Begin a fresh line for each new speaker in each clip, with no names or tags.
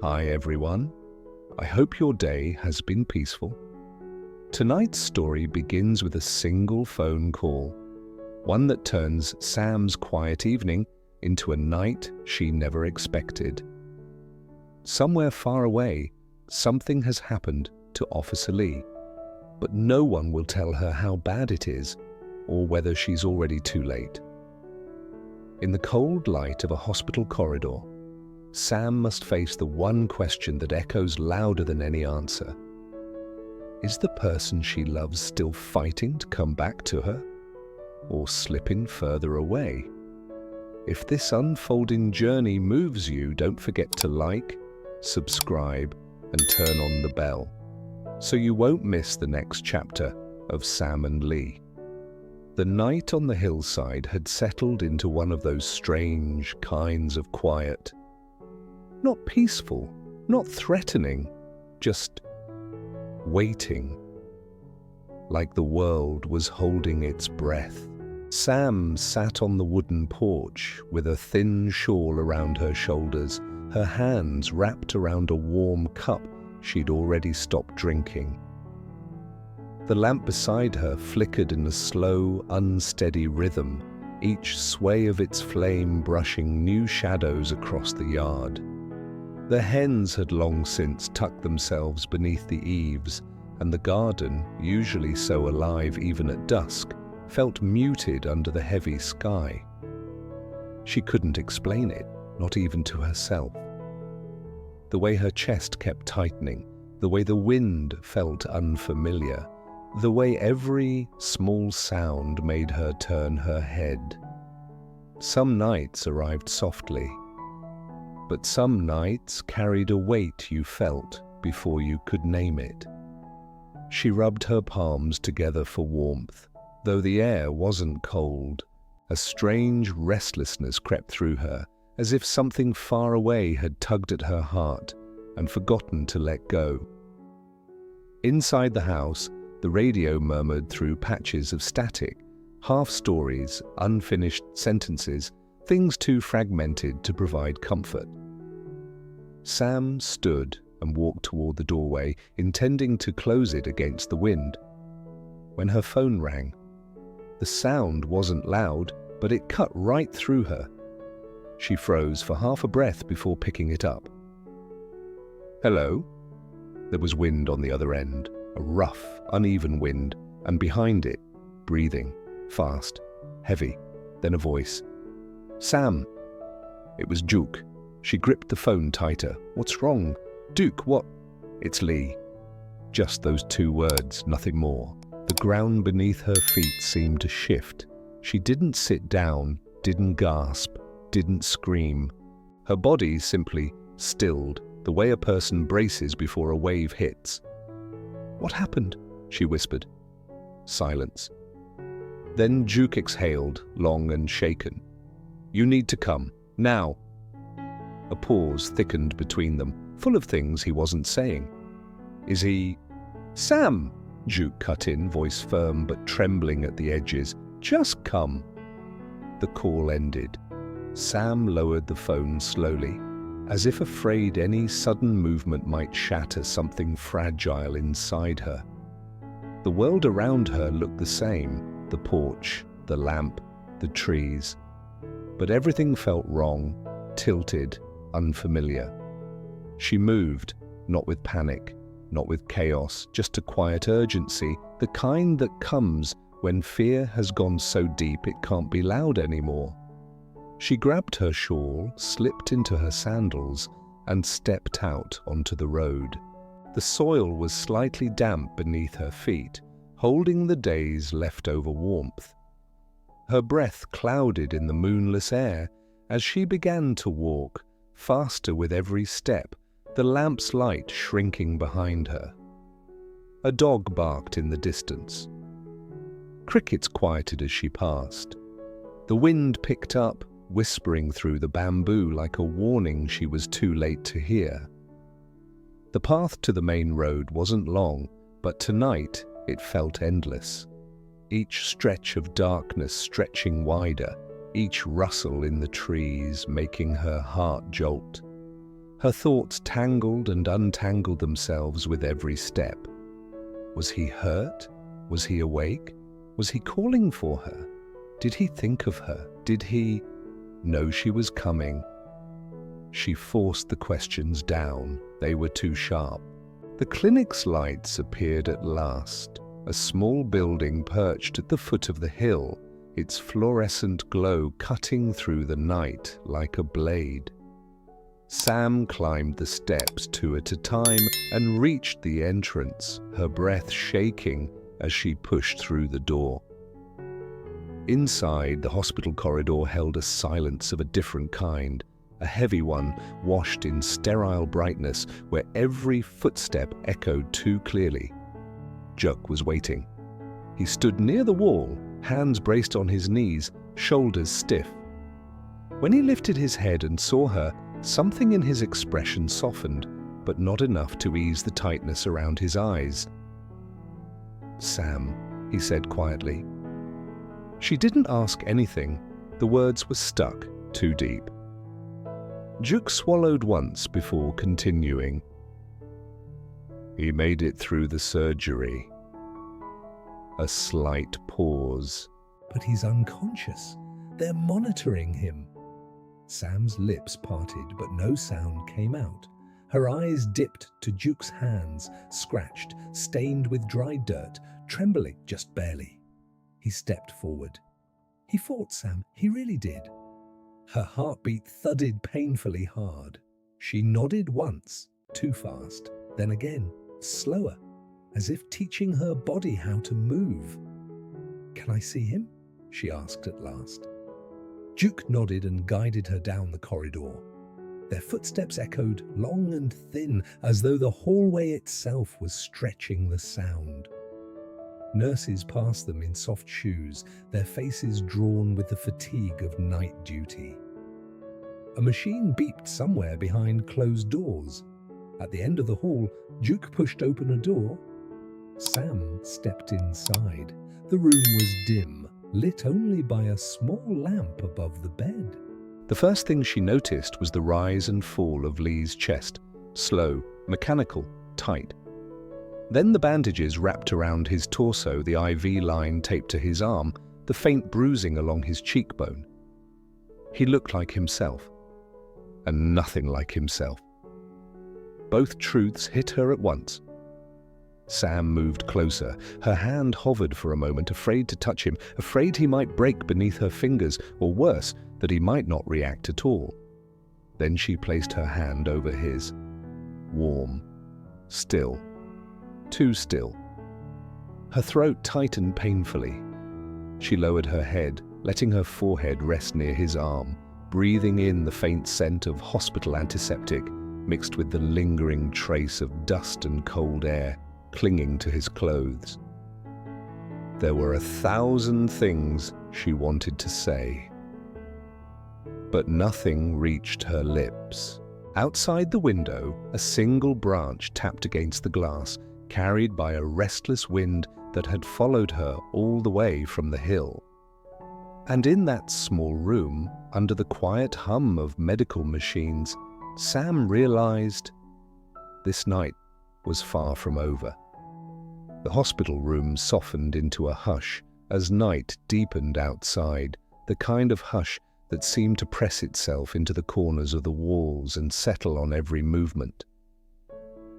Hi everyone, I hope your day has been peaceful. Tonight's story begins with a single phone call, one that turns Sam's quiet evening into a night she never expected. Somewhere far away, something has happened to Officer Lee, but no one will tell her how bad it is or whether she's already too late. In the cold light of a hospital corridor, Sam must face the one question that echoes louder than any answer. Is the person she loves still fighting to come back to her, or slipping further away? If this unfolding journey moves you, don't forget to like, subscribe, and turn on the bell, so you won't miss the next chapter of Sam and Lee. The night on the hillside had settled into one of those strange kinds of quiet. Not peaceful, not threatening, just waiting. Like the world was holding its breath. Sam sat on the wooden porch with a thin shawl around her shoulders, her hands wrapped around a warm cup she'd already stopped drinking. The lamp beside her flickered in a slow, unsteady rhythm, each sway of its flame brushing new shadows across the yard. The hens had long since tucked themselves beneath the eaves, and the garden, usually so alive even at dusk, felt muted under the heavy sky. She couldn't explain it, not even to herself. The way her chest kept tightening, the way the wind felt unfamiliar, the way every small sound made her turn her head. Some nights arrived softly, but some nights carried a weight you felt before you could name it. She rubbed her palms together for warmth. Though the air wasn't cold, a strange restlessness crept through her, as if something far away had tugged at her heart and forgotten to let go. Inside the house, the radio murmured through patches of static, half-stories, unfinished sentences, things too fragmented to provide comfort. Sam stood and walked toward the doorway, intending to close it against the wind, when her phone rang. The sound wasn't loud, but it cut right through her. She froze for half a breath before picking it up. Hello? There was wind on the other end, a rough, uneven wind, and behind it, breathing, fast, heavy, then a voice. Sam! It was Duke. She gripped the phone tighter. What's wrong? Duke, what? It's Lee. Just those two words, nothing more. The ground beneath her feet seemed to shift. She didn't sit down, didn't gasp, didn't scream. Her body simply stilled, the way a person braces before a wave hits. What happened? She whispered. Silence. Then Duke exhaled, long and shaken. You need to come, now. A pause thickened between them, full of things he wasn't saying. Is he... Sam! Duke cut in, voice firm but trembling at the edges. Just come. The call ended. Sam lowered the phone slowly, as if afraid any sudden movement might shatter something fragile inside her. The world around her looked the same, the porch, the lamp, the trees. But everything felt wrong, tilted, unfamiliar. She moved, not with panic, not with chaos, just a quiet urgency, the kind that comes when fear has gone so deep it can't be loud anymore. She grabbed her shawl, slipped into her sandals, and stepped out onto the road. The soil was slightly damp beneath her feet, holding the day's leftover warmth. Her breath clouded in the moonless air as she began to walk, faster with every step, the lamp's light shrinking behind her. A dog barked in the distance. Crickets quieted as she passed. The wind picked up, whispering through the bamboo like a warning she was too late to hear. The path to the main road wasn't long, but tonight it felt endless. Each stretch of darkness stretching wider, each rustle in the trees making her heart jolt. Her thoughts tangled and untangled themselves with every step. Was he hurt? Was he awake? Was he calling for her? Did he think of her? Did he know she was coming? She forced the questions down. They were too sharp. The clinic's lights appeared at last. A small building perched at the foot of the hill, its fluorescent glow cutting through the night like a blade. Sam climbed the steps two at a time and reached the entrance, her breath shaking as she pushed through the door. Inside, the hospital corridor held a silence of a different kind, a heavy one washed in sterile brightness where every footstep echoed too clearly. Tieuca was waiting. He stood near the wall, hands braced on his knees, shoulders stiff. When he lifted his head and saw her, something in his expression softened, but not enough to ease the tightness around his eyes. "Sam," he said quietly. She didn't ask anything. The words were stuck too deep. Tieuca swallowed once before continuing. "He made it through the surgery." A slight pause. "But he's unconscious. They're monitoring him." Sam's lips parted, but no sound came out. Her eyes dipped to Tieuca's hands, scratched, stained with dry dirt, trembling just barely. He stepped forward. He fought Sam, he really did. Her heartbeat thudded painfully hard. She nodded once, too fast, then again, slower, as if teaching her body how to move. "Can I see him?" she asked at last. Tieuca nodded and guided her down the corridor. Their footsteps echoed long and thin, as though the hallway itself was stretching the sound. Nurses passed them in soft shoes, their faces drawn with the fatigue of night duty. A machine beeped somewhere behind closed doors. At the end of the hall, Tieuca pushed open a door. Sam stepped inside. The room was dim, lit only by a small lamp above the bed. The first thing she noticed was the rise and fall of Lee's chest, slow, mechanical, tight. Then the bandages wrapped around his torso, the IV line taped to his arm, the faint bruising along his cheekbone. He looked like himself, and nothing like himself. Both truths hit her at once. Sam moved closer. Her hand hovered for a moment, afraid to touch him, afraid he might break beneath her fingers, or worse, that he might not react at all. Then she placed her hand over his. Warm. Still. Too still. Her throat tightened painfully. She lowered her head, letting her forehead rest near his arm, breathing in the faint scent of hospital antiseptic, mixed with the lingering trace of dust and cold air clinging to his clothes. There were 1,000 things she wanted to say, but nothing reached her lips. Outside the window, a single branch tapped against the glass, carried by a restless wind that had followed her all the way from the hill. And in that small room, under the quiet hum of medical machines, Sam realized this night was far from over. The hospital room softened into a hush as night deepened outside, the kind of hush that seemed to press itself into the corners of the walls and settle on every movement.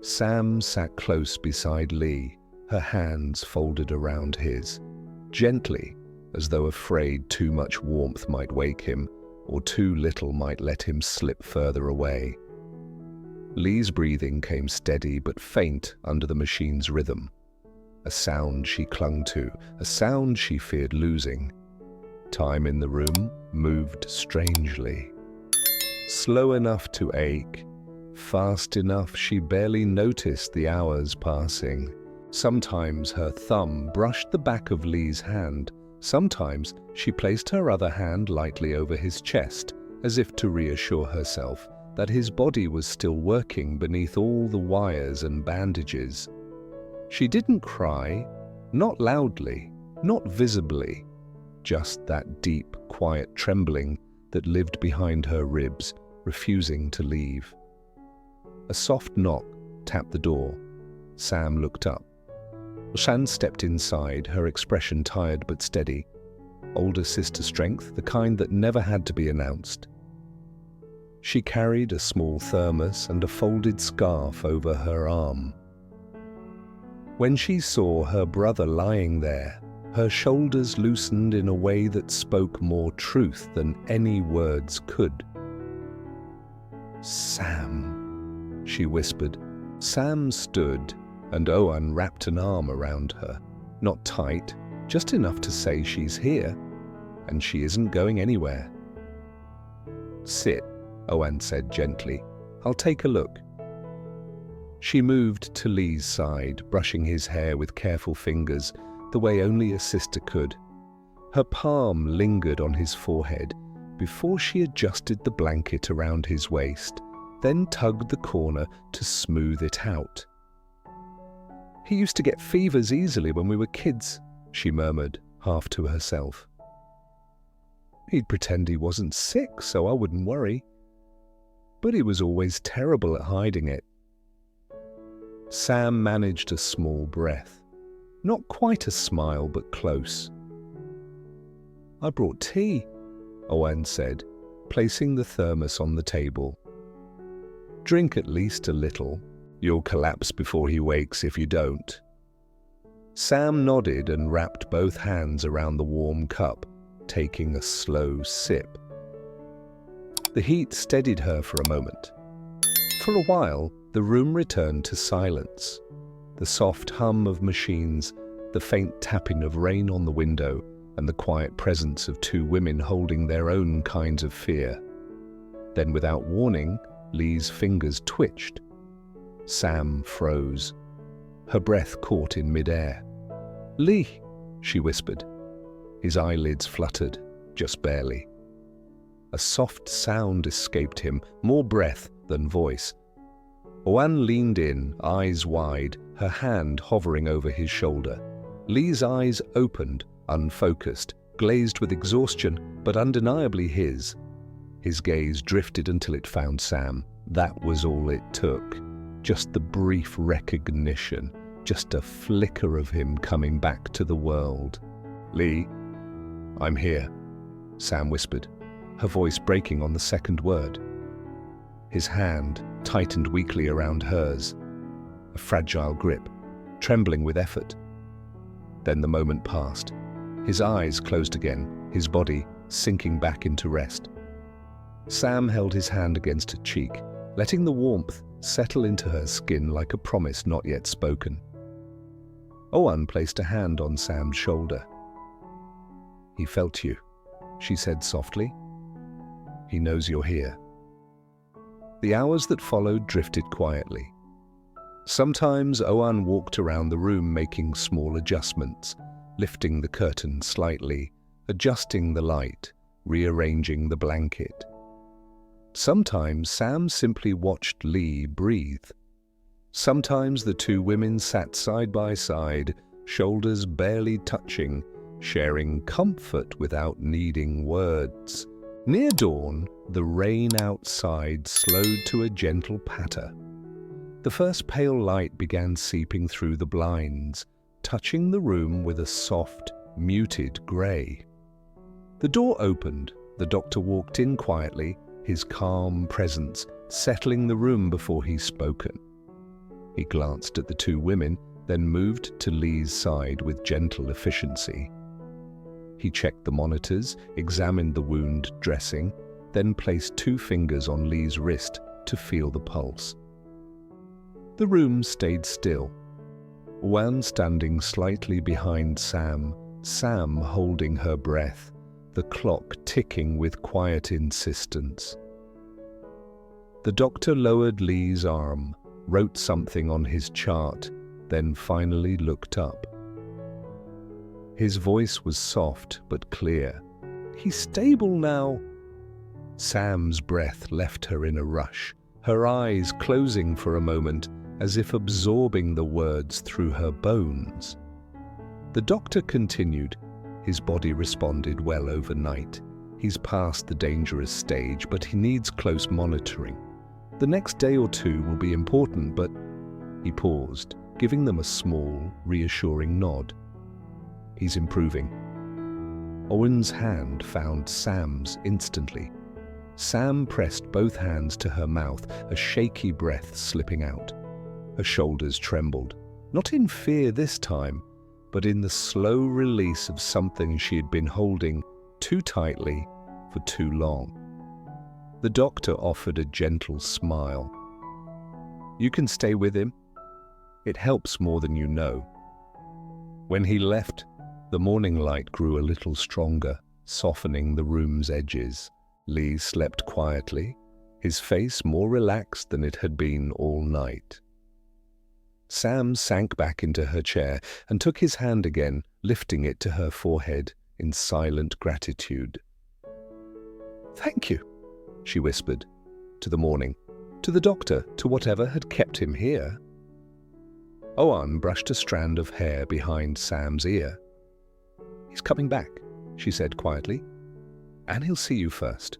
Sam sat close beside Lee, her hands folded around his, gently, as though afraid too much warmth might wake him, or too little might let him slip further away. Lee's breathing came steady but faint under the machine's rhythm. A sound she clung to, a sound she feared losing. Time in the room moved strangely. Slow enough to ache, fast enough she barely noticed the hours passing. Sometimes her thumb brushed the back of Lee's hand. Sometimes she placed her other hand lightly over his chest, as if to reassure herself that his body was still working beneath all the wires and bandages. She didn't cry, not loudly, not visibly, just that deep, quiet trembling that lived behind her ribs, refusing to leave. A soft knock tapped the door. Sam looked up. Shan stepped inside, her expression tired but steady. Older sister strength, the kind that never had to be announced. She carried a small thermos and a folded scarf over her arm. When she saw her brother lying there, her shoulders loosened in a way that spoke more truth than any words could. "Sam," she whispered. Sam stood, and Owen wrapped an arm around her. Not tight, just enough to say she's here, and she isn't going anywhere. "Sit," Owen said gently. "I'll take a look." She moved to Lee's side, brushing his hair with careful fingers, the way only a sister could. Her palm lingered on his forehead before she adjusted the blanket around his waist, then tugged the corner to smooth it out. "He used to get fevers easily when we were kids," she murmured, half to herself. "He'd pretend he wasn't sick so I wouldn't worry. But he was always terrible at hiding it." Sam managed a small breath. Not quite a smile, but close. "I brought tea," Owen said, placing the thermos on the table. "Drink at least a little. You'll collapse before he wakes if you don't." Sam nodded and wrapped both hands around the warm cup, taking a slow sip. The heat steadied her for a moment. For a while, the room returned to silence. The soft hum of machines, the faint tapping of rain on the window, and the quiet presence of two women holding their own kinds of fear. Then, without warning, Lee's fingers twitched. Sam froze. Her breath caught in midair. "Lee," she whispered. His eyelids fluttered, just barely. A soft sound escaped him, more breath than voice. Owen leaned in, eyes wide, her hand hovering over his shoulder. Lee's eyes opened, unfocused, glazed with exhaustion, but undeniably his. His gaze drifted until it found Sam. That was all it took. Just the brief recognition, just a flicker of him coming back to the world. "Lee, I'm here," Sam whispered, her voice breaking on the second word. His hand tightened weakly around hers, a fragile grip, trembling with effort. Then the moment passed. His eyes closed again, his body sinking back into rest. Sam held his hand against her cheek, letting the warmth settle into her skin like a promise not yet spoken. Owen placed a hand on Sam's shoulder. "He felt you," she said softly. "He knows you're here." The hours that followed drifted quietly. Sometimes Owen walked around the room making small adjustments, lifting the curtain slightly, adjusting the light, rearranging the blanket. Sometimes Sam simply watched Lee breathe. Sometimes the two women sat side by side, shoulders barely touching, sharing comfort without needing words. Near dawn, the rain outside slowed to a gentle patter. The first pale light began seeping through the blinds, touching the room with a soft, muted grey. The door opened. The doctor walked in quietly, his calm presence settling the room before he spoken. He glanced at the two women, then moved to Lee's side with gentle efficiency. He checked the monitors, examined the wound dressing, then placed 2 fingers on Lee's wrist to feel the pulse. The room stayed still. Wan standing slightly behind Sam holding her breath, the clock ticking with quiet insistence. The doctor lowered Lee's arm, wrote something on his chart, then finally looked up. His voice was soft but clear. "He's stable now." Sam's breath left her in a rush, her eyes closing for a moment as if absorbing the words through her bones. The doctor continued. His body responded well overnight. He's past the dangerous stage, but he needs close monitoring. The next day or two will be important, but he paused, giving them a small, reassuring nod. He's improving. Owen's hand found Sam's instantly. Sam pressed both hands to her mouth, a shaky breath slipping out. Her shoulders trembled, not in fear this time, but in the slow release of something she had been holding too tightly for too long. The doctor offered a gentle smile. "You can stay with him. It helps more than you know." When he left, the morning light grew a little stronger, softening the room's edges. Lee slept quietly, his face more relaxed than it had been all night. Sam sank back into her chair and took his hand again, lifting it to her forehead in silent gratitude. "Thank you," she whispered, to the morning, to the doctor, to whatever had kept him here. Owen brushed a strand of hair behind Sam's ear. "He's coming back," she said quietly, "and he'll see you first."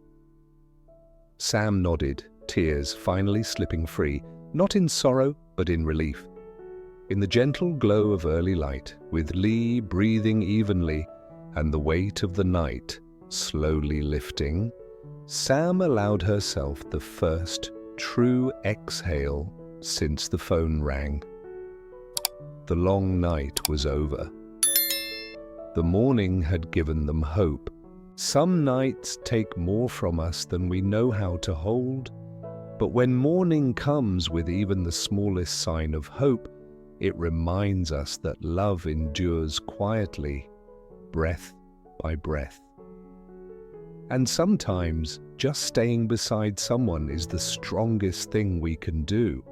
Sam nodded, tears finally slipping free, not in sorrow, but in relief. In the gentle glow of early light, with Lee breathing evenly and the weight of the night slowly lifting, Sam allowed herself the first true exhale since the phone rang. The long night was over. The morning had given them hope. Some nights take more from us than we know how to hold, but when morning comes with even the smallest sign of hope, it reminds us that love endures quietly, breath by breath. And sometimes just staying beside someone is the strongest thing we can do.